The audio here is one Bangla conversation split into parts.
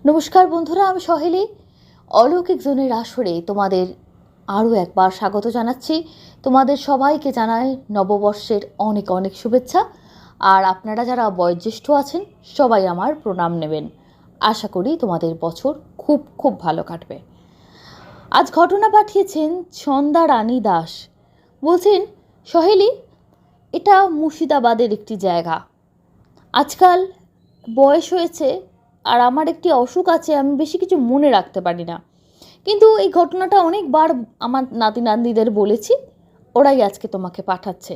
নমস্কার বন্ধুরা, আমি সহেলি অলৌকিক জোনের আসরে তোমাদের আরও একবার স্বাগত জানাচ্ছি। তোমাদের সবাইকে জানাই নববর্ষের অনেক অনেক শুভেচ্ছা। আর আপনারা যারা বয়োজ্যেষ্ঠ আছেন সবাই আমার প্রণাম নেবেন। আশা করি তোমাদের বছর খুব খুব ভালো কাটবে। আজ ঘটনা পাঠিয়েছেন ছন্দা রানী দাস। বলছেন, সহেলি, এটা মুর্শিদাবাদের একটি জায়গা। আজকাল বয়স হয়েছে আর আমার একটি অসুখ আছে, আমি বেশি কিছু মনে রাখতে পারি না, কিন্তু এই ঘটনাটা অনেকবার আমার নাতি নাতনিদের বলেছি, ওরাই আজকে তোমাকে পাঠাচ্ছে।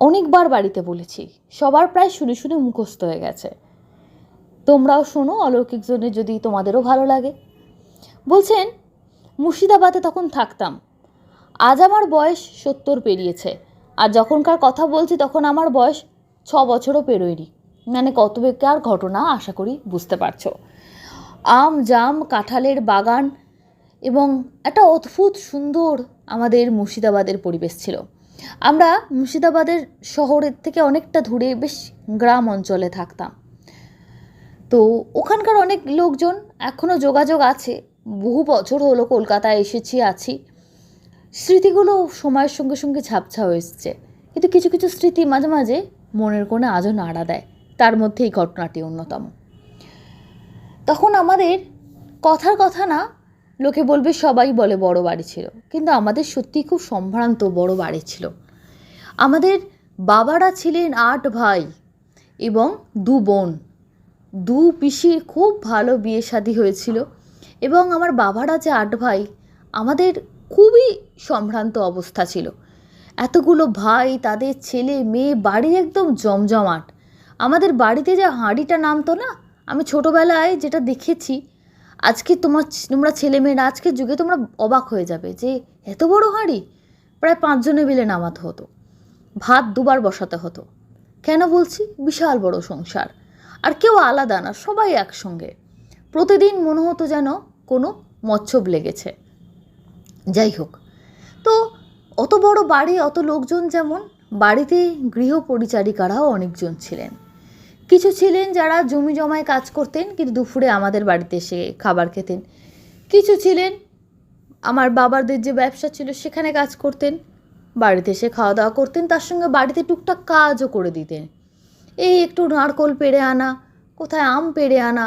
অনেকবার বাড়িতে বলেছি, সবার প্রায় শুনে শুনে মুখস্থ হয়ে গেছে। তোমরাও শোনো, অলৌকিক জোনে যদি তোমাদেরও ভালো লাগে। বলছেন, মুর্শিদাবাদে তখন থাকতাম। আজ আমার বয়স 70 পেরিয়েছে, আর যখনকার কথা বলছি তখন আমার বয়স 6 বছরও পেরোয়নি। মানে কত বেকার ঘটনা, আশা করি বুঝতে পারছো। আম জাম কাঁঠালের বাগান এবং একটা অদ্ভুত সুন্দর আমাদের মুর্শিদাবাদের পরিবেশ ছিল। আমরা মুর্শিদাবাদের শহরের থেকে অনেকটা দূরে বেশ গ্রাম অঞ্চলে থাকতাম। তো ওখানকার অনেক লোকজন এখনও যোগাযোগ আছে। বহু বছর হলো কলকাতায় এসেছি, আছি। স্মৃতিগুলো সময়ের সঙ্গে সঙ্গে ঝাপছা হয়ে এসছে, কিন্তু কিছু কিছু স্মৃতি মাঝে মাঝে মনের কোণে আজও নাড়া দেয়। তার মধ্যে এই ঘটনাটি অন্যতম। তখন আমাদের কথার কথা না, লোকে বলবে সবাই বলে বড় বাড়ি ছিল, কিন্তু আমাদের সত্যি খুব সম্ভ্রান্ত বড় বাড়ি ছিল। আমাদের বাবারা ছিলেন 8 ভাই এবং 2 বোন। 2 পিসির খুব ভালো বিয়ে শাদী হয়েছিল, এবং আমার বাবারা যে 8 ভাই, আমাদের খুবই সম্ভ্রান্ত অবস্থা ছিল। এতগুলো ভাই, তাদের ছেলে মেয়ে, বাড়ি একদম জমজমাট। আমাদের বাড়িতে যে হাঁড়িটা নামতো না, আমি ছোটোবেলায় যেটা দেখেছি, আজকে তোমরা ছেলেমেয়েরা আজকের যুগে তোমরা অবাক হয়ে যাবে যে এত বড় হাঁড়ি। প্রায় 5 জনে মিলে নামাতে হতো, ভাত 2 বার বসাতে হতো। কেন বলছি? বিশাল বড় সংসার, আর কেউ আলাদা না, সবাই একসঙ্গে। প্রতিদিন মনে হতো যেন কোনো মচ্ছব লেগেছে। যাই হোক, তো অত বড় বাড়ি, অত লোকজন, যেমন বাড়িতে গৃহপরিচারিকারাও অনেকজন ছিলেন। কিছু ছিলেন যারা জমি জমায় কাজ করতেন, কিন্তু দুপুরে আমাদের বাড়িতে এসে খাবার খেতেন। কিছু ছিলেন আমার বাবাদের যে ব্যবসা ছিল সেখানে কাজ করতেন, বাড়িতে এসে খাওয়া দাওয়া করতেন, তার সঙ্গে বাড়িতে টুকটাক কাজও করে দিতেন। এই একটু নারকোল পেড়ে আনা, কোথায় আম পেড়ে আনা,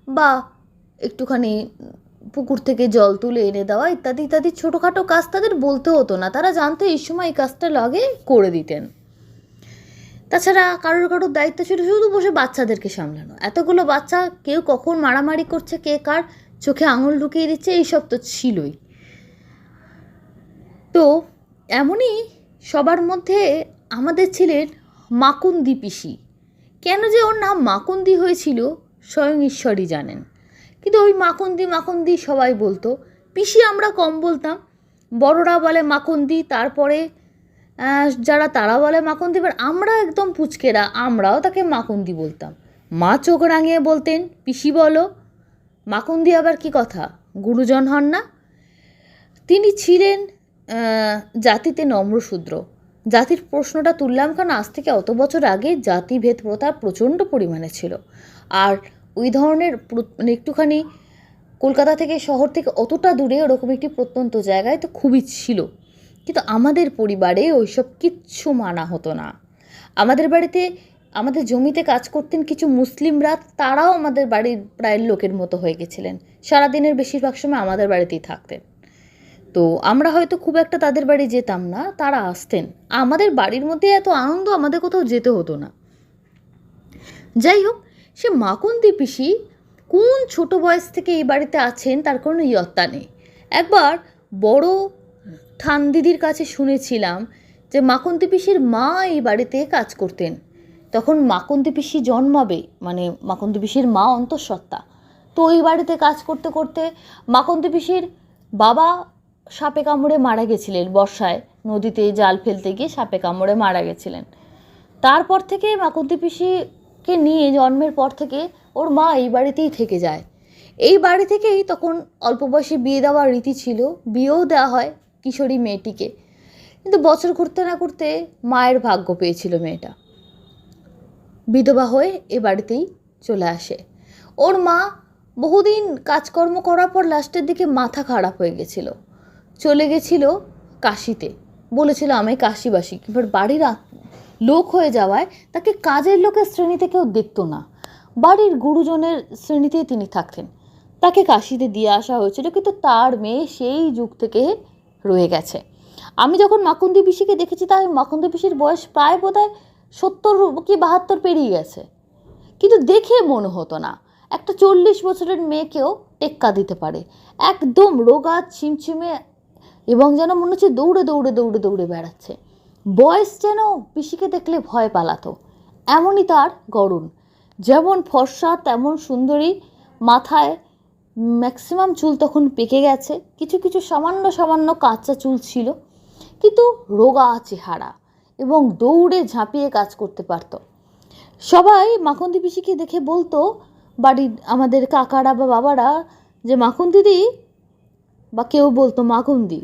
বা একটুখানি পুকুর থেকে জল তুলে এনে দেওয়া, ইত্যাদি ইত্যাদি ছোটোখাটো কাজ তাদের বলতে হতো না, তারা জানতো এই সময় এই কাজটা লাগে, করে দিতেন। তাছাড়া কারোর দায়িত্ব ছিল শুধু বসে বাচ্চাদেরকে সামলানো। এতগুলো বাচ্চা, কেউ কখন মারামারি করছে, কে কার চোখে আঙুল ঢুকিয়ে দিচ্ছে, এইসব তো ছিলই। তো এমনই সবার মধ্যে আমাদের ছিলেন মাকুন্দি পিসি। কেন যে ওর নাম মাকুন্দি হয়েছিল স্বয়ং ঈশ্বরই জানেন, কিন্তু ওই মাকুন্দি মাকুন্দি সবাই বলতো। পিসি আমরা কম বলতাম, বড়রা বলে মাকুন্দি, তারপরে যারা তারা বলে মাকুন্দি, এবার আমরা একদম পুচকেরা, আমরাও তাকে মাকুন্দি বলতাম। মা চোখ রাঙিয়ে বলতেন, পিসি বলো। মাকুন্দি আবার কি কথা, গুরুজন হন না? তিনি ছিলেন জাতিতে নম্রশূদ্র। জাতির প্রশ্নটা তুললাম কারণ আজ থেকে অত বছর আগে জাতিভেদ প্রথা প্রচণ্ড পরিমাণে ছিল। আর ওই ধরনের একটুখানি কলকাতা থেকে, শহর থেকে অতটা দূরে ওরকম একটি প্রত্যন্ত জায়গায় তো খুবই ছিল। কিন্তু আমাদের পরিবারে ওইসব কিচ্ছু মানা হতো না। আমাদের বাড়িতে, আমাদের জমিতে কাজ করতেন কিছু মুসলিমরা, তারাও আমাদের বাড়ির প্রায় লোকের মতো হয়ে গেছিলেন। সারাদিনের বেশিরভাগ সময় আমাদের বাড়িতেই থাকতেন। তো আমরা হয়তো খুব একটা তাদের বাড়ি যেতাম না, তারা আসতেন। আমাদের বাড়ির মধ্যে এত আনন্দ, আমাদের কোথাও যেতে হতো না। যাই হোক, সে মাকুন্দি পিসি কোন ছোট বয়স থেকে এই বাড়িতে আছেন তার কোনো ইয়ত্তা নেই। একবার বড় ঠান দিদির কাছে শুনেছিলাম যে মাকুন্দি পিসির মা এই বাড়িতে কাজ করতেন। তখন মাকুন্দি পিসি জন্মাবে, মানে মাকুন্দি পিসির মা অন্তঃসত্ত্বা। তো ওই বাড়িতে কাজ করতে করতে মাকুন্দি পিসির বাবা সাপে কামড়ে মারা গেছিলেন বর্ষায়, নদীতে জাল ফেলতে গিয়ে সাপে কামড়ে মারা গেছিলেন। তারপর থেকে মাকুন্দি পিসিকে নিয়ে জন্মের পর থেকে ওর মা এই বাড়িতেই থেকে যায়। এই বাড়ি থেকেই তখন অল্প বয়সে বিয়ে দেওয়ার রীতি ছিল, বিয়েও দেওয়া হয় কিশোরী মেয়েটিকে। কিন্তু বছর ঘুরতে না ঘুরতে মায়ের ভাগ্য পেয়েছিল মেয়েটা, বিধবা হয়ে এ বাড়িতেই চলে আসে। ওর মা বহুদিন কাজকর্ম করার পর লাস্টের দিকে মাথা খারাপ হয়ে গেছিল, চলে গেছিল কাশিতে, বলেছিল আমি কাশিবাসী। এবার বাড়ির লোক হয়ে যাওয়ায় তাকে কাজের লোকের শ্রেণীতে কেউ দেখতো না, বাড়ির গুরুজনের শ্রেণীতেই তিনি থাকতেন। তাকে কাশিতে দিয়ে আসা হয়েছিল, কিন্তু তার মেয়ে সেই যুগ থেকে রয়ে গেছে। আমি যখন মাকুন্দি পিসিকে দেখেছি, তাই মাকুন্দি পিসির বয়স প্রায় বোধহয় 70 কি 72 পেরিয়ে গেছে, কিন্তু দেখে মনে হতো না একটা 40 বছরের মেয়েকেও টেক্কা দিতে পারে। একদম রোগা ছিমছিমে, এবং যেন মনে হচ্ছে দৌড়ে দৌড়ে দৌড়ে দৌড়ে বেড়াচ্ছে। বয়স যেন পিসিকে দেখলে ভয় পালাতো, এমনই তার গড়ন। যেমন ফর্সা তেমন সুন্দরী, মাথায় ম্যাক্সিমাম চুল তখন পেকে গেছে, কিছু কিছু সামান্য সামান্য কাঁচা চুল ছিল, কিন্তু রোগা চেহারা, এবং দৌড়ে ঝাঁপিয়ে কাজ করতে পারত। সবাই মাখন্দি পিসিকে দেখে বলতো, বাড়ির আমাদের কাকারা বা বাবারা, যে মাখন দিদি, বা কেউ বলতো মাখন্দি,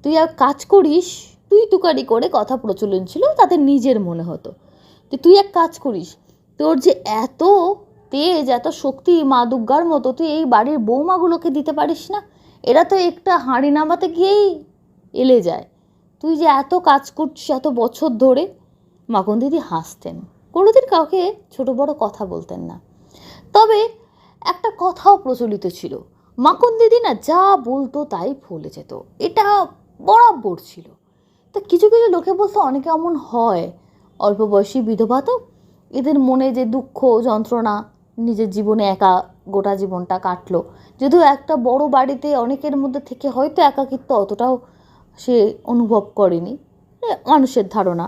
তুই আর কাজ করিস, তুই তুকারি করে কথা প্রচলন ছিল, তাদের নিজের মনে হতো যে তুই এক কাজ করিস, তোর যে এত তেজ এত শক্তি মা দুর্গার মতো, তুই এই বাড়ির বৌমাগুলোকে দিতে পারিস না? এরা তো একটা হাঁড়ি নামাতে গিয়েই এলে যায়, তুই যে এত কাজ করছিস এত বছর ধরে। মাখন দিদি হাসতেন, কোনোদিন কাউকে ছোট বড় কথা বলতেন না। তবে একটা কথাও প্রচলিত ছিল, মাখন দিদি না যা বলতো তাই ফলে যেত, এটা বরাবর ছিল। তো কিছু কিছু লোকে বলতো অনেকে এমন হয়, অল্প বয়সী বিধবা তো, এদের মনে যে দুঃখ যন্ত্রণা, নিজের জীবনে একা গোটা জীবনটা কাটলো, যদিও একটা বড় বাড়িতে অনেকের মধ্যে থেকে হয়তো একাকিত্ব অতটাও সে অনুভব করেনি, মানুষের ধারণা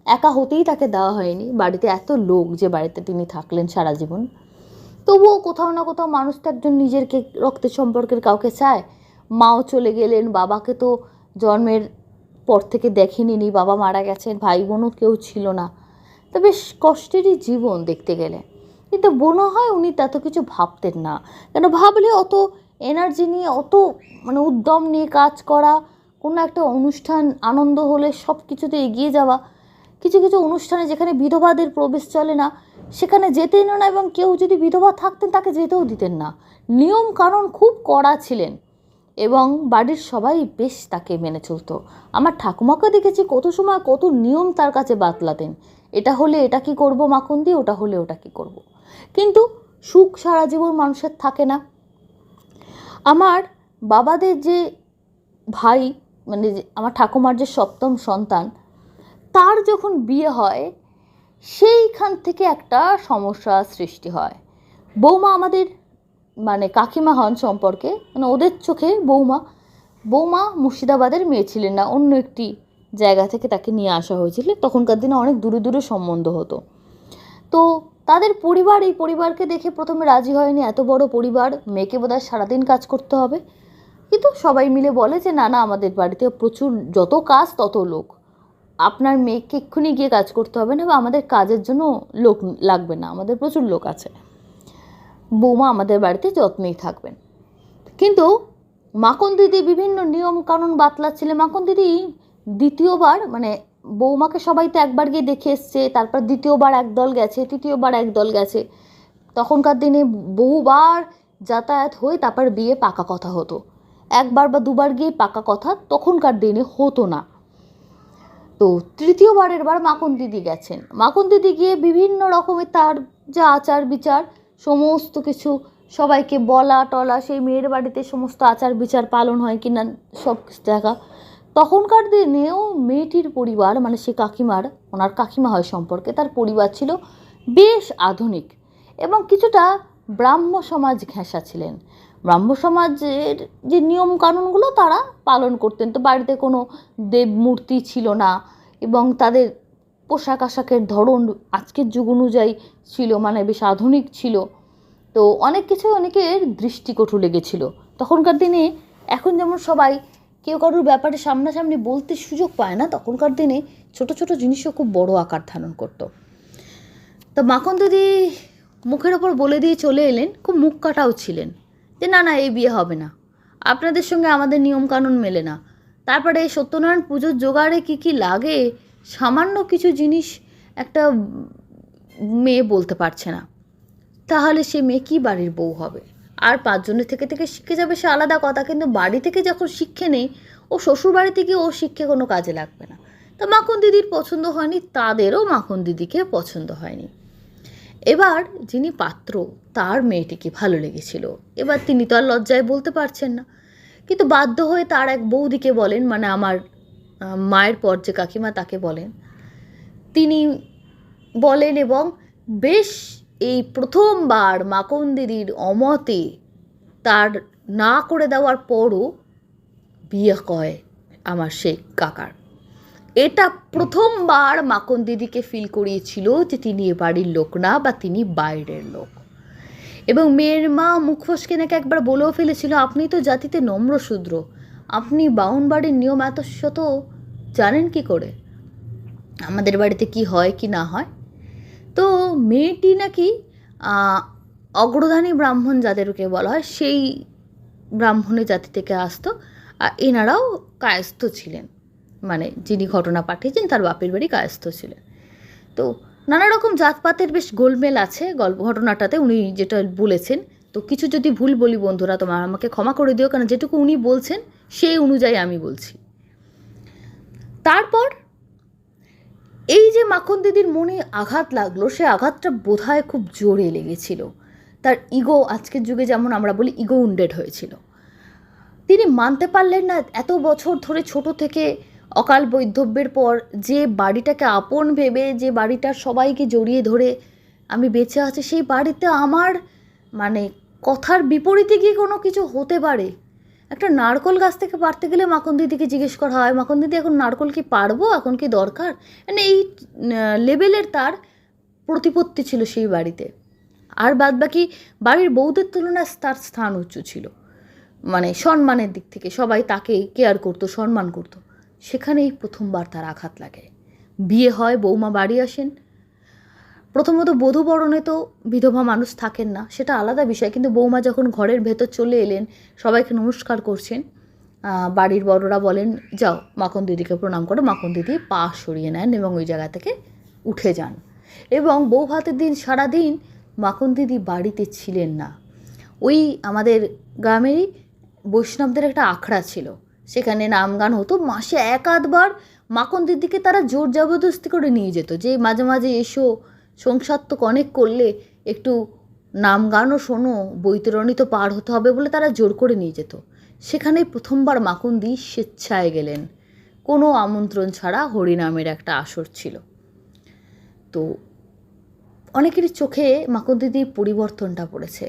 একা হতেই তাকে দেওয়া হয়নি, বাড়িতে এত লোক যে বাড়িতে তিনি থাকলেন সারা জীবন। তবুও কোথাও না কোথাও মানুষ তো একজন নিজেরকে রক্তের সম্পর্কের কাউকে চায়। মাও চলে গেলেন, বাবাকে তো জন্মের পর থেকে দেখেনি, বাবা মারা গেছেন, ভাই বোনও কেউ ছিল না, তো বেশ কষ্টেরই জীবন দেখতে গেলে। কিন্তু মনে হয় উনি তত কিছু ভাবতেন না, কেন ভাবলে অত এনার্জি নিয়ে অত উদ্যম নিয়ে কাজ করা, কোনো একটা অনুষ্ঠান আনন্দ হলে সব কিছুতে এগিয়ে যাওয়া, কিছু কিছু অনুষ্ঠানে যেখানে বিধবাদের প্রবেশ চলে না সেখানে যেতেন না, এবং কেউ যদি বিধবা থাকতেন তাকে যেতেও দিতেন না। নিয়ম কানুন খুব কড়া ছিলেন, এবং বাড়ির সবাই বেশ তাকে মেনে চলতো। আমার ঠাকুমাকে দেখেছি কত সময় কত নিয়ম তার কাছে বাতলাতেন, এটা হলে এটা কি করব মাখন্দি, ওটা হলে ওটা কি করব। কিন্তু সুখ সারা জীবন মানুষের থাকে না। আমার বাবাদের যে ভাই, আমার ঠাকুমার যে সপ্তম সন্তান, তার যখন বিয়ে হয় সেইখান থেকে একটা সমস্যা সৃষ্টি হয়। বৌমা আমাদের কাকিমা হন সম্পর্কে, ওদের চোখে বৌমা মুর্শিদাবাদের মেয়ে ছিলেন না, অন্য একটি জায়গা থেকে তাকে নিয়ে আসা হয়েছিল। তখনকার দিনে অনেক দূরে দূরে সম্বন্ধ হতো। তো তাদের পরিবার এই পরিবারকে দেখে প্রথমে রাজি হয়নি, এত বড় পরিবার, মেয়েকে বোধহয় সারাদিন কাজ করতে হবে। কিন্তু সবাই মিলে বলে যে না না, আমাদের বাড়িতে প্রচুর যত কাজ তত লোক, আপনার মেয়েকে এক্ষুনি গিয়ে কাজ করতে হবে না, বা আমাদের কাজের জন্য লোক লাগবে না, আমাদের প্রচুর লোক আছে, বৌমা আমাদের বাড়িতে যত্নেই থাকবেন। কিন্তু মাখন দিদি বিভিন্ন নিয়ম কানুন বাতলাচ্ছিলেন। মাখন দিদি দ্বিতীয়বার, বৌমাকে সবাই তো একবার গিয়ে দেখে এসছে, তারপর দ্বিতীয়বার একদল গেছে, তৃতীয়বার একদল গেছে। তখনকার দিনে বহুবার যাতায়াত হয়ে তারপর বিয়ে পাকা কথা হতো, একবার বা দুবার গিয়ে পাকা কথা তখনকার দিনে হতো না। তো তৃতীয়বারের বার মাখন দিদি গেছেন। মাখন দিদি গিয়ে বিভিন্ন রকমের তার যা আচার বিচার সমস্ত কিছু সবাইকে বলা টলা, সেই মেয়ের বাড়িতে সমস্ত আচার বিচার পালন হয় কিনা সব কিছু দেখা। তখনকার দিনেও মেয়েটির পরিবার, সে কাকিমার, ওনার কাকিমা হয় সম্পর্কে, তার পরিবার ছিল বেশ আধুনিক এবং কিছুটা ব্রাহ্ম সমাজ ঘেঁষা ছিলেন। ব্রাহ্ম সমাজের যে নিয়ম কানুনগুলো তারা পালন করতেন। তো বাড়িতে কোনো দেব মূর্তি ছিল না, এবং তাদের পোশাক আশাকের ধরন আজকের যুগ অনুযায়ী ছিল, বেশ আধুনিক ছিল। তো অনেক কিছু অনেকের দৃষ্টিকটু লেগেছিল তখনকার দিনে। এখন যেমন সবাই কেউ কারোর ব্যাপারে সামনাসামনি বলতে সুযোগ পায় না, তখনকার দিনে ছোট ছোট জিনিসও খুব বড় আকার ধারণ করতো। তো মাখন দিদি মুখের ওপর বলে দিয়ে চলে এলেন, খুব মুখ কাটাও ছিলেন, যে না না, এই বিয়ে হবে না, আপনাদের সঙ্গে আমাদের নিয়মকানুন মেলে না। তারপরে এই সত্যনারায়ণ পুজোর জোগাড়ে কী কী লাগে, সামান্য কিছু জিনিস একটা মেয়ে বলতে পারছে না, তাহলে সে মেয়ে কী বাড়ির বউ হবে? আর 5 জনের থেকে থেকে শিখে যাবে সে আলাদা কথা, কিন্তু বাড়ি থেকে যখন শিক্ষে নেই, ও শ্বশুর বাড়িতে গিয়ে ও শিক্ষে কোনো কাজে লাগবে না। তা মাখন দিদির পছন্দ হয়নি, তাদেরও মাখন দিদিকে পছন্দ হয়নি। এবার যিনি পাত্র, তার মেয়েটিকে ভালো লেগেছিল। এবার তিনি তো আর লজ্জায় বলতে পারছেন না, কিন্তু বাধ্য হয়ে তার এক বৌদিকে বলেন, মানে আমার মায়ের পর যে কাকিমা তাকে বলেন। তিনি বলেন এবং বেশ এই প্রথমবার মাখন দিদির অমতে তার না করে দেওয়ার পরও বিয়ে হয় আমার সেই কাকার। এটা প্রথমবার মাখন দিদিকে ফিল করিয়েছিল যে তিনি এ বাড়ির লোক না, বা তিনি বাইরের লোক। এবং মেয়ের মা মুখ ফসকে নাকি একবার বলেও ফেলেছিল, আপনি তো জাতিতে নম্র শূদ্র, আপনি বাউন বাড়ির নিয়ম এত শত জানেন কি করে, আমাদের বাড়িতে কি হয় কি না হয়। তো মেয়েটি নাকি অগ্রধানী ব্রাহ্মণ যাদেরকে বলা হয় সেই ব্রাহ্মণের জাতি থেকে আসতো, আর এনারাও কায়স্থ ছিলেন, মানে যিনি ঘটনা পাঠিয়েছেন তার বাপের বাড়ি কায়স্থ ছিলেন। তো নানা রকম জাতপাতের বেশ গোলমেল আছে ঘটনাটাতে, উনি যেটা বলেছেন। তো কিছু যদি ভুল বলি বন্ধুরা, তোমার আমাকে ক্ষমা করে দিও, কারণ যেটুকু উনি বলছেন সেই অনুযায়ী আমি বলছি। তারপর এই যে মাখন দিদির মনে আঘাত লাগলো, সে আঘাতটা বোধহয় খুব জোরে লেগেছিল। তার ইগো, আজকের যুগে যেমন আমরা বলি ইগো উন্ডেড হয়েছিল। তিনি মানতে পারলেন না, এত বছর ধরে ছোট থেকে অকাল বৈধব্যের পর যে বাড়িটাকে আপন ভেবে, যে বাড়িটার সবাইকে জড়িয়ে ধরে আমি বেঁচে আছি, সেই বাড়িতে আমার মানে কথার বিপরীতে গিয়ে কোনো কিছু হতে পারে। একটা নারকোল গাছ থেকে পারতে গেলে মাখন দিদিকে জিজ্ঞেস করা হয়, মাখন দিদি এখন নারকোল কি পারবো, এখন কি দরকার, মানে এই লেভেলের তার প্রতিপত্তি ছিল সেই বাড়িতে। আর বাদবাকি বাড়ির বউদের তুলনায় তার স্থান উঁচু ছিল, মানে সম্মানের দিক থেকে সবাই তাকে কেয়ার করতো, সম্মান করতো। সেখানেই প্রথমবার তার আঘাত লাগে। বিয়ে হয়, বৌমা বাড়ি আসেন। প্রথমত বধূবরণে তো বিধবা মানুষ থাকেন না, সেটা আলাদা বিষয়, কিন্তু বৌমা যখন ঘরের ভেতর চলে এলেন, সবাইকে নমস্কার করছেন, বাড়ির বড়রা বলেন যাও মাখন দিদিকে প্রণাম করো, মাখন দিদি পা সরিয়ে নেন এবং ওই জায়গা থেকে উঠে যান। এবং বউ ভাতের দিন সারাদিন মাখন দিদি বাড়িতে ছিলেন না। ওই আমাদের গ্রামেরই বৈষ্ণবদের একটা আখড়া ছিল, সেখানে নাম গান হতো। মাসে এক আধবার মাখন দিদিকে তারা জোর জবরদস্তি করে নিয়ে যেত, যে মাঝে মাঝে এসো, সংসার তো অনেক করলে, একটু নাম গানও শোনো, বৈতরণী তো পার হতে হবে বলে তারা জোর করে নিয়ে যেত। সেখানেই প্রথমবার মাখন দি স্বেচ্ছায় গেলেন, কোনো আমন্ত্রণ ছাড়া। হরিনামের একটা আসর ছিল। তো অনেকেরই চোখে মাখন দিদির পরিবর্তনটা পড়েছে।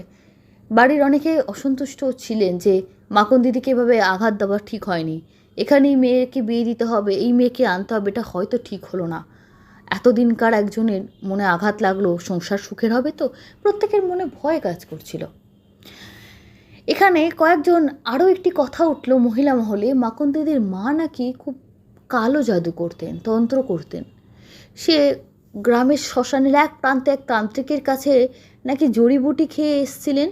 বাড়ির অনেকে অসন্তুষ্ট ছিলেন যে মাখন দিদিকে এভাবে আঘাত দেওয়া ঠিক হয়নি, এখানেই মেয়েকে বিয়ে দিতে হবে, এই মেয়েকে আনতে হবে, এটা হয়তো ঠিক হলো না। এতদিনকার একজনের মনে আঘাত লাগলো, সংসার সুখের হবে তো, প্রত্যেকের মনে ভয় কাজ করছিল। এখানে কয়েকজন আরও একটি কথা উঠল মহিলা মহলে, মাখন দিদির মা নাকি খুব কালো জাদু করতেন, তন্ত্র করতেন। সে গ্রামের শ্মশানের এক প্রান্তে এক তান্ত্রিকের কাছে নাকি জড়িবুটি খেয়ে এসছিলেন,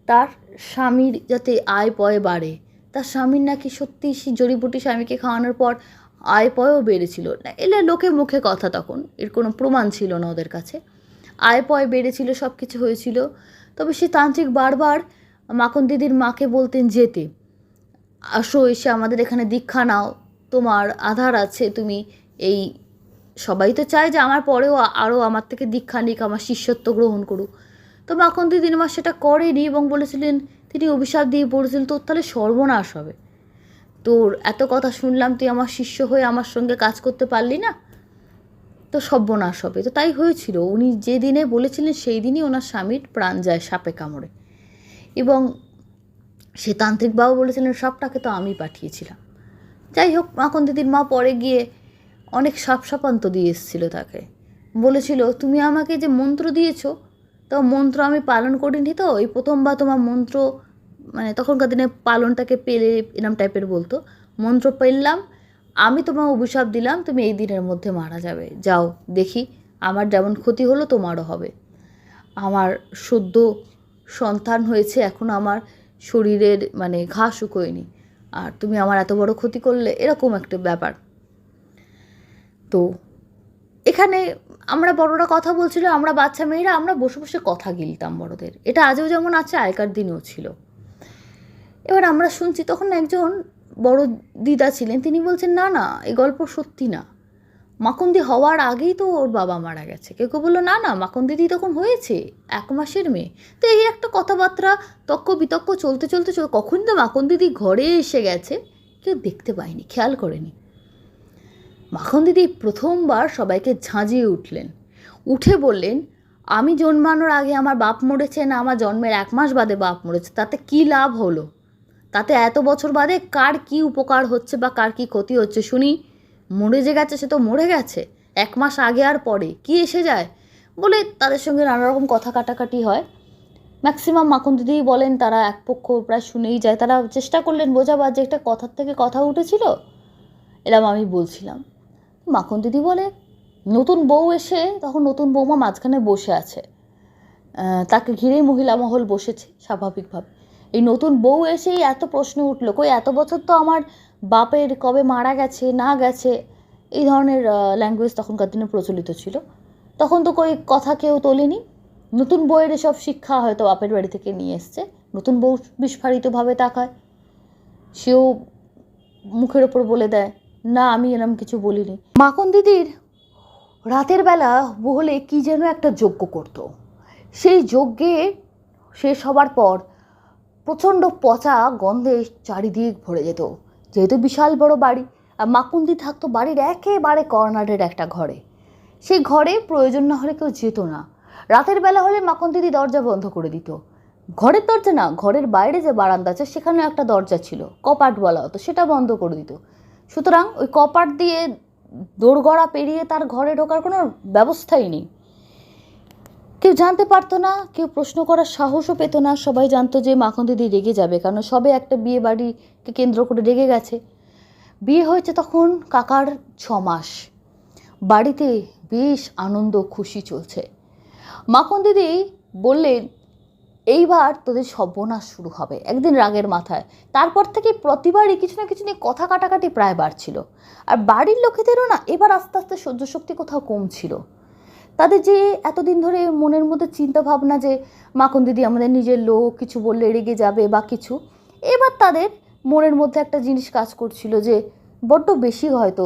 তার স্বামীর যাতে আয় পয় বাড়ে। তার স্বামীর নাকি সত্যি সেই জড়িবুটি স্বামীকে খাওয়ানোর পর আয় পয়ও বেড়েছিল। এলে লোকে মুখে কথা, তখন এর কোনো প্রমাণ ছিল না ওদের কাছে। আয় পয় বেড়েছিল, সব কিছু হয়েছিল। তবে সে তান্ত্রিক বারবার মাখন দিদির মাকে বলতেন যেতে, আসো এসে আমাদের এখানে দীক্ষা নাও, তোমার আধার আছে, তুমি এই সবাই তো চায় যে আমার পরেও আরও আমার থেকে দীক্ষা নিক, আমার শিষ্যত্ব গ্রহণ করুক। তো মাখন দিদির মা সেটা করেনি এবং বলেছিলেন, তিনি অভিশাপ দিয়ে বলেছিলেন, তোর তাহলে সর্বনাশ হবে, তোর এত কথা শুনলাম, তুই আমার শিষ্য হয়ে আমার সঙ্গে কাজ করতে পারলি না, তো সর্বনাশ হবে। তো তাই হয়েছিল, উনি যে দিনে বলেছিলেন সেই দিনই ওনার স্বামীর প্রাণ যায় সাপে কামড়ে। এবং সে তান্ত্রিক বাবু বলেছিলেন সাপটাকে তো আমি পাঠিয়েছিলাম। যাই হোক, মাখন দিদির মা পরে গিয়ে অনেক সাপ সাপান্ত দিয়ে এসেছিলো তাকে, বলেছিল তুমি আমাকে যে মন্ত্র দিয়েছো, তো মন্ত্র আমি পালন করিনি, তো এই প্রথমবার তোমার মন্ত্র, মানে তখনকার দিনে পালনটাকে পেলে এরম টাইপের বলতো, মন্ত্র পেলাম, আমি তোমার অভিশাপ দিলাম, তুমি এই দিনের মধ্যে মারা যাবে, যাও দেখি আমার যেমন ক্ষতি হলো তোমারও হবে। আমার সদ্য সন্তান হয়েছে, এখনও আমার শরীরের মানে ঘা শুকোয়নি, আর তুমি আমার এত বড় ক্ষতি করলে, এরকম একটা ব্যাপার। তো এখানে আমরা বড়রা কথা বলছিল, আমরা বাচ্চা মেয়েরা আমরা বসে বসে কথা গিলতাম বড়দের, এটা আজও যেমন আছে আগেকার দিনেও ছিল। এবার আমরা শুনছি, তখন একজন বড় দিদা ছিলেন, তিনি বলছেন না না এই গল্প সত্যি না, মাখনদি হওয়ার আগেই তো ওর বাবা মারা গেছে। কেউ কেউ বললো না না মাখন দিদি তখন হয়েছে 1 মাসের মেয়ে। তো এই একটা কথাবার্তা তক্ক বিতক্ক চলতে চলতে কখন তো মাখন দিদি ঘরে এসে গেছে কেউ দেখতে পায়নি, খেয়াল করেনি। মাখন দিদি প্রথমবার সবাইকে ঝাঁঝিয়ে উঠলেন, উঠে বললেন আমি জন্মানোর আগে আমার বাপ মরেছে, না আমার জন্মের 1 মাস বাদে বাপ মরেছে, তাতে কি লাভ হলো? তাতে এত বছর বাদে কার কি উপকার হচ্ছে বা কার কি ক্ষতি হচ্ছে শুনি? মরে যে গেছে সে তো মরে গেছে, 1 মাস আগে আর পরে কি এসে যায়? বলে তাদের সঙ্গে নানা রকম কথা কাটাকাটি হয়। ম্যাক্সিমাম মাখন দিদিই বলেন, তারা এক পক্ষ প্রায় শুনেই যায়। তারা চেষ্টা করলেন বোঝাবার যে একটা কথার থেকে কথা উঠেছিল, এরম আমি বলছিলাম। মাখন দিদি বলে নতুন বউ এসে, তখন নতুন বৌমা মাঝখানে বসে আছে, তাকে ঘিরেই মহিলা মহল বসেছে স্বাভাবিকভাবে। এই নতুন বউ এসেই এত প্রশ্ন উঠলো, কই এত বছর তো আমার বাপের কবে মারা গেছে না গেছে, এই ধরনের ল্যাঙ্গুয়েজ তখনকার দিনে প্রচলিত ছিল। তখন তো কই কথা কেউ তোলেনি। নতুন বউয়ের এসব শিক্ষা হয়তো বাপের বাড়ি থেকে নিয়ে এসছে। নতুন বউ বিস্ফারিতভাবে তাকায়, সেও মুখের ওপর বলে দেয় না আমি এরম কিছু বলিনি। মাখন দিদির রাতের বেলা হলে কি যেন একটা যজ্ঞ করতো, সেই যজ্ঞে শেষ হবার পর প্রচণ্ড পচা গন্ধে চারিদিক ভরে যেত। যেহেতু বিশাল বড় বাড়ি, আর মাকুন্দি থাকতো বাড়ির একেবারে কর্নারের একটা ঘরে। সেই ঘরে প্রয়োজন না হলে কেউ যেত না। রাতের বেলা হলে মাখন দিদি দরজা বন্ধ করে দিত। ঘরের দরজা না, ঘরের বাইরে যে বারান্দা আছে সেখানেও একটা দরজা ছিল, কপাট বলা হতো, সেটা বন্ধ করে দিত। সুতরাং ওই কপাট দিয়ে দোরগড়া পেরিয়ে তার ঘরে ঢোকার কোনো ব্যবস্থাই নেই। কেউ জানতে পারতো না, কেউ প্রশ্ন করার সাহসও পেত না। সবাই জানতো যে মাখন দিদি রেগে যাবে, কারণ সবে একটা বিয়ে বাড়িকে কেন্দ্র করে রেগে গেছে। বিয়ে হয়েছে তখন কাকার 6 মাস, বাড়িতে বেশ আনন্দ খুশি চলছে। মাখন দিদি বললেন এইবার তোদের সর্বনাশ শুরু হবে, একদিন রাগের মাথায়। তারপর থেকে প্রতিবারই কিছু না কিছু নিয়ে কথা কাটাকাটি প্রায় বাড়ছিল। আর বাড়ির লোকেদেরও না এবার আস্তে আস্তে সহ্য শক্তি কোথাও কমছিল। তাদের যে এতদিন ধরে মনের মধ্যে চিন্তা ভাবনা যে মাখন দিদি আমাদের নিজের লোক, কিছু বললে রেগে যাবে বা কিছু, এবার তাদের মনের মধ্যে একটা জিনিস কাজ করছিল যে বড্ড বেশি হয়তো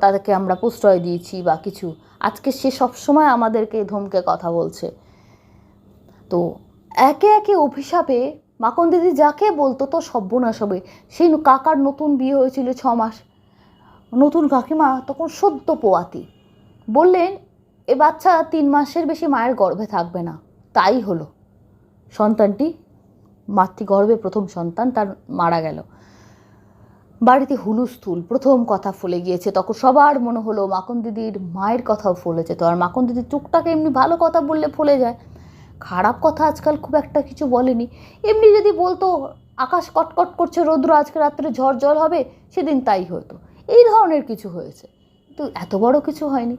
তাদেরকে আমরা প্রশ্রয় দিয়েছি বা কিছু, আজকে সে সবসময় আমাদেরকে ধমকে কথা বলছে। তো একে একে অভিশাপে মাখন দিদি যাকে বলতো তো সর্বনাশ হবে। সেই কাকার নতুন বিয়ে হয়েছিল 6 মাস, নতুন কাকিমা তখন সদ্য পোয়াতি, বললেন এ বাচ্চা 3 মাসের বেশি মায়ের গর্ভে থাকবে না। তাই হলো, সন্তানটি মাতৃগর্ভে প্রথম সন্তান তার মারা গেল। বাড়িতে হুলুস্থুল, প্রথম কথা ফলে গিয়েছে। তখন সবার মনে হলো মাখন দিদির মায়ের কথাও ফলে যেত। আর মাখন দিদি টুকটাক এমনি ভালো কথা বললে ফলে যায়, খারাপ কথা আজকাল খুব একটা কিছু বলেনি। এমনি যদি বলতো আকাশ কটকট করছে রৌদ্র, আজকে রাত্রে ঝড় জল হবে, সেদিন তাই হতো। এই ধরনের কিছু হয়েছে, কিন্তু এত বড় কিছু হয়নি।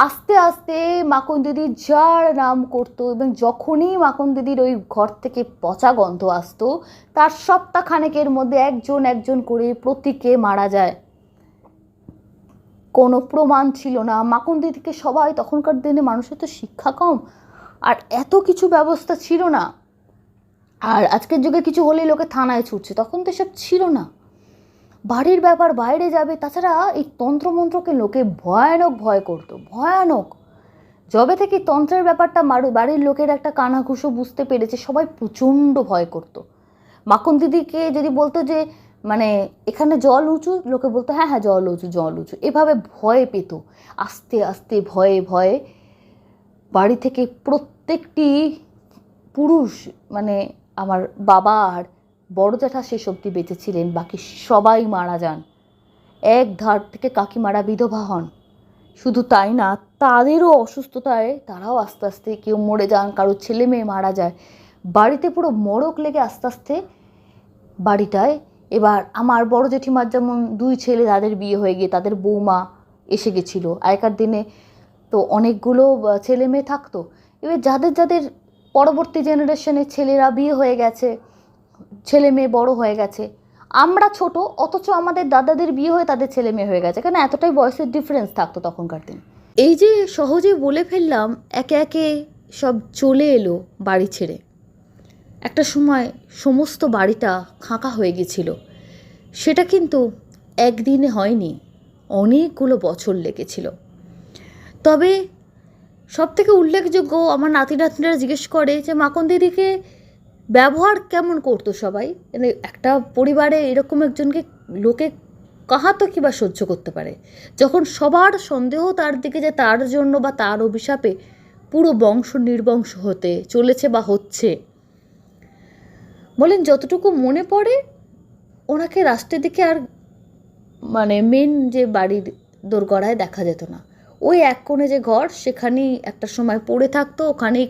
আস্তে আস্তে মাখন দিদি যার নাম করতো, এবং যখনই মাখন দিদির ওই ঘর থেকে পচা গন্ধ আসতো, তার সপ্তাহখানেকের মধ্যে একজন একজন করে প্রতীকে মারা যায়। কোনো প্রমাণ ছিল না। মাখন দিদিকে সবাই, তখনকার দিনে মানুষের তো শিক্ষা কম, আর এত কিছু ব্যবস্থা ছিল না। আর আজকের যুগে কিছু হলেই লোকে থানায় ছুটছে, তখন তো এসব ছিল না। বাড়ির ব্যাপার বাইরে যাবে, তাছাড়া এই তন্ত্রমন্ত্রকে লোকে ভয়ানক ভয় করতো, ভয়ানক। যবে থেকে তন্ত্রের ব্যাপারটা বাড়ির লোকের একটা কানাঘুষো বুঝতে পেরেছে, সবাই প্রচণ্ড ভয় করতো। মাখন দিদিকে যদি বলতো যে মানে এখানে জল উঁচু, লোকে বলতো হ্যাঁ হ্যাঁ জল উঁচু জল উঁচু, এভাবে ভয় পেত। আস্তে আস্তে ভয়ে ভয়ে বাড়ি থেকে প্রত্যেকটি পুরুষ, মানে আমার বাবা আর বড় জ্যাঠা শেষ অবধি বেঁচে ছিলেন, বাকি সবাই মারা যান। এক ধার থেকে কাকিমারা বিধবা হন। শুধু তাই না, তাদেরও অসুস্থতায় তারাও আস্তে আস্তে কেউ মরে যান, কারো ছেলে মেয়ে মারা যায়। বাড়িতে পুরো মড়ক লেগে আস্তে আস্তে বাড়িটায়। এবার আমার বড় জেঠিমার যেমন 2 ছেলে, তাদের বিয়ে হয়ে গিয়ে তাদের বৌমা এসে গেছিলো। আগেকার দিনে তো অনেকগুলো ছেলে মেয়ে থাকতো। এবার যাদের যাদের পরবর্তী জেনারেশনের ছেলেরা বিয়ে হয়ে গেছে, ছেলে মেয়ে বড় হয়ে গেছে, আমরা ছোট, অথচ আমাদের দাদাদের বিয়ে হয়ে তাদের ছেলে মেয়ে হয়ে গেছে, কেন এতটাই বয়সের ডিফারেন্স থাকতো তখনকার দিনে। এই যে সহজে বলে ফেললাম, একে একে সব চলে এলো বাড়ি ছেড়ে। একটা সময় সমস্ত বাড়িটা ফাঁকা হয়ে গেছিল। সেটা কিন্তু একদিনে হয়নি, অনেকগুলো বছর লেগেছিল। তবে সবথেকে উল্লেখযোগ্য, আমার নাতি নাতনিরা জিজ্ঞেস করে যে মাখন দিদিকে ব্যবহার কেমন করতো সবাই, মানে একটা পরিবারে এরকম একজনকে লোকে কাহা তো কিবা সহ্য করতে পারে, যখন সবার সন্দেহ তার দিকে যে তার জন্য বা তার অভিশাপে পুরো বংশ নির্বংশ হতে চলেছে বা হচ্ছে। বলেন যতটুকু মনে পড়ে ওনাকে রাস্তার দিকে আর মানে মেন যে বাড়ির দোরগড়ায় দেখা যেত না। ওই এক কোণে যে ঘর, সেখানেই একটা সময় পড়ে থাকতো, ওখানেই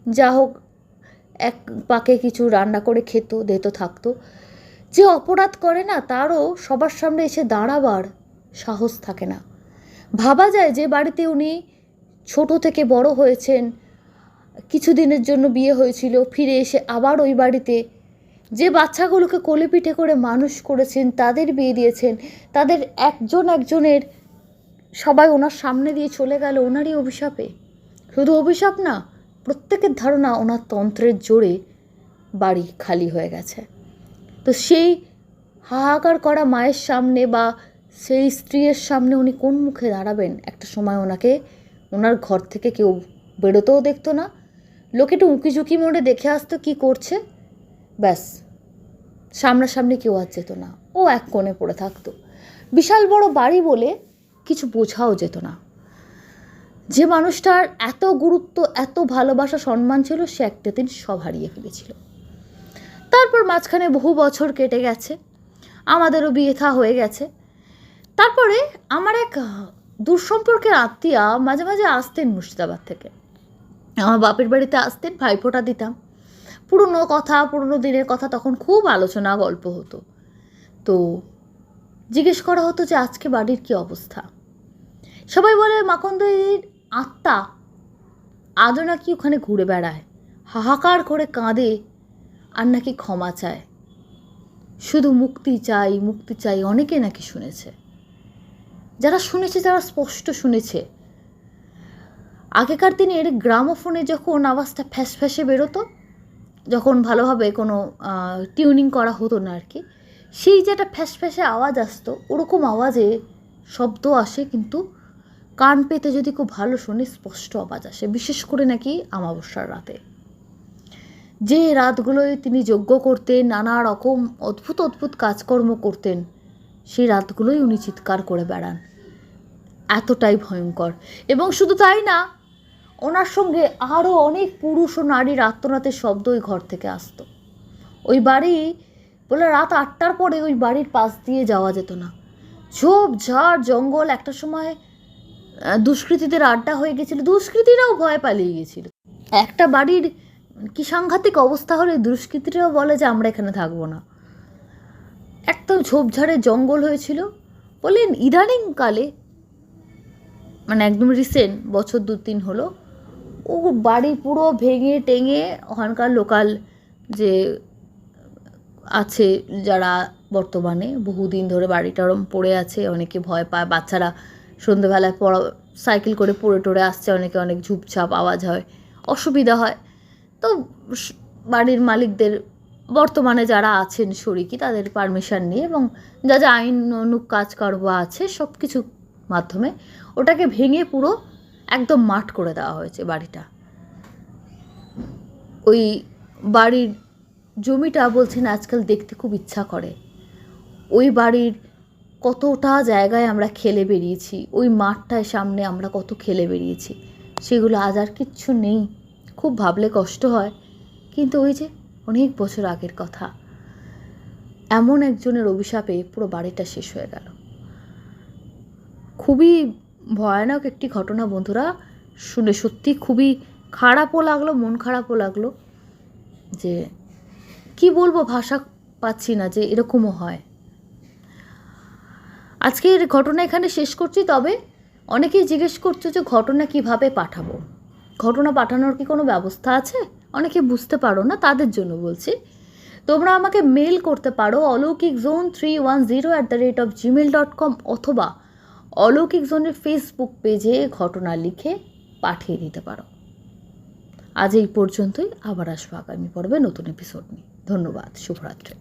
যা হোক এক পাকে কিছু রান্না করে খেত দিত থাকতো। যে অপরাধ করে না তারও সবার সামনে এসে দাঁড়াবার সাহস থাকে না। ভাবা যায় যে বাড়িতে উনি ছোট থেকে বড় হয়েছেন, কিছুদিনের জন্য বিয়ে হয়েছিল, ফিরে এসে আবার ওই বাড়িতে যে বাচ্চাগুলোকে কোলে পিঠে করে মানুষ করেছেন, তাদের বিয়ে দিয়েছেন, তাদের একজনের সবাই ওনার সামনে দিয়ে চলে গেল ওনারই অভিশাপে। শুধু অভিশাপ না, প্রত্যেকের ধারণা ওনার তন্ত্রের জোরে বাড়ি খালি হয়ে গেছে। তো সেই হাহাকার করা মায়ের সামনে বা সেই স্ত্রীর সামনে উনি কোন মুখে দাঁড়াবেন? একটা সময় ওনাকে ওনার ঘর থেকে কেউ বেরোতেও দেখতো না, লোকে একটু উঁকি ঝুঁকি মোড়ে দেখে আসতো কী করছে, ব্যাস, সামনাসামনি কেউ আর যেত না। ও এক কোণে পড়ে থাকতো। বিশাল বড় বাড়ি বলে কিছু বোঝাও যেত না। যে মানুষটার এত গুরুত্ব, এত ভালোবাসা, সম্মান ছিল, সে একটা দিন সব হারিয়ে ফেলেছিল। তারপর মাঝখানে বহু বছর কেটে গেছে, আমাদেরও বিয়ে থা হয়ে গেছে। তারপরে আমার এক দূরসম্পর্কের আত্মীয়া মাঝে মাঝে আসতেন মুর্শিদাবাদ থেকে, আমার বাপের বাড়িতে আসতেন, ভাইফোঁটা দিতাম, পুরনো কথা, পুরনো দিনের কথা তখন খুব আলোচনা গল্প হতো। তো জিজ্ঞেস করা হতো যে আজকে বাড়ির কী অবস্থা। সবাই বলে মাখন দিদির আত্মা আজও নাকি ওখানে ঘুরে বেড়ায়, হাহাকার করে কাঁদে, আর নাকি ক্ষমা চায়, শুধু মুক্তি চাই মুক্তি চাই। অনেকে নাকি শুনেছে, যারা শুনেছে যারা স্পষ্ট শুনেছে। আগেকার দিনের গ্রামোফোনে যখন আওয়াজটা ফ্যাস ফ্যাসে বেরোতো, যখন ভালোভাবে কোনো টিউনিং করা হতো না আর কি, সেই যে একটা ফ্যাস ফ্যাসে আওয়াজ আসতো, ওরকম আওয়াজে শব্দ আসে, কিন্তু কান পেতে যদি খুব ভালো শোনে স্পষ্ট আওয়াজ আসে। বিশেষ করে নাকি অমাবস্যার রাতে, যে রাতগুলোয় তিনি যজ্ঞ করতেন, নানা রকম অদ্ভুত অদ্ভুত কাজকর্ম করতেন, সেই রাতগুলোই উনি চিৎকার করে বেড়ান, এতটাই ভয়ঙ্কর। এবং শুধু তাই না, ওনার সঙ্গে আরও অনেক পুরুষ ও নারীর আত্মনাথের শব্দ ওই ঘর থেকে আসতো। ওই বাড়ি বলে রাত 8টার পরে ওই বাড়ির পাশ দিয়ে যাওয়া যেত না। ঝোপ ঝাড় জঙ্গল, একটা সময় দুষ্কৃতীদের আড্ডা হয়ে গেছিল, দুষ্কৃতীরাও ভয় পালিয়ে গেছিল। একটা বাড়ির কি সাংঘাতিক অবস্থা হলে দুষ্কৃতীরাও বলে যে আমরা এখানে থাকবো না। একদম ঝোপঝাড়ের জঙ্গল হয়েছিল। বললেন ইদানিংকালে, মানে একদম রিসেন্ট বছর 2-3 হলো, ও বাড়ি পুরো ভেঙে টেঙে ওখানকার লোকাল যে আছে, যারা বর্তমানে বহুদিন ধরে বাড়িটা ওরম পড়ে আছে, অনেকে ভয় পায়, বাচ্চারা সন্ধ্যেবেলায় সাইকেল করে পড়ে টড়ে আসছে, অনেকে অনেক ঝুপঝাপ আওয়াজ হয়, অসুবিধা হয়। তো বাড়ির মালিকদের বর্তমানে যারা আছেন শরিকি, তাদের পারমিশন নিয়ে এবং যা যা আইন অনুক কাজকর্ম আছে সব কিছুর মাধ্যমে ওটাকে ভেঙে পুরো একদম মাঠ করে দেওয়া হয়েছে বাড়িটা। ওই বাড়ির জমিটা বলছেন আজকাল দেখতে খুব ইচ্ছা করে। ওই বাড়ির কতটা জায়গায় আমরা খেলে বেরিয়েছি, ওই মাঠটায় সামনে আমরা কত খেলে বেরিয়েছি, সেগুলো আজ আর কিচ্ছু নেই। খুব ভাবলে কষ্ট হয়, কিন্তু ওই যে অনেক বছর আগের কথা, এমন একজনের অভিশাপে পুরো বাড়িটা শেষ হয়ে গেল। খুবই ভয়ানক একটি ঘটনা বন্ধুরা, শুনে সত্যি খুবই খারাপও লাগলো, মন খারাপও লাগলো, যে কি বলবো, ভাষা পাচ্ছি না যে এরকমও হয়। আজকের ঘটনা এখানে শেষ করছি। তবে অনেকেই জিজ্ঞেস করছো যে ঘটনা কিভাবে পাঠাবো, ঘটনা পাঠানোর কি কোনো ব্যবস্থা আছে? অনেকে বুঝতে পারো না, তাদের জন্য বলছি। তোমরা আমাকে মেল করতে পারো অলৌকিকzone310@gmail.com, অথবা অলৌকিক জোনের ফেসবুক পেজে ঘটনা লিখে পাঠিয়ে দিতে পারো। আজ এই পর্যন্তই, আবার আসবো আগামী পর্বে নতুন এপিসোড নিয়ে। ধন্যবাদ, শুভরাত্রি।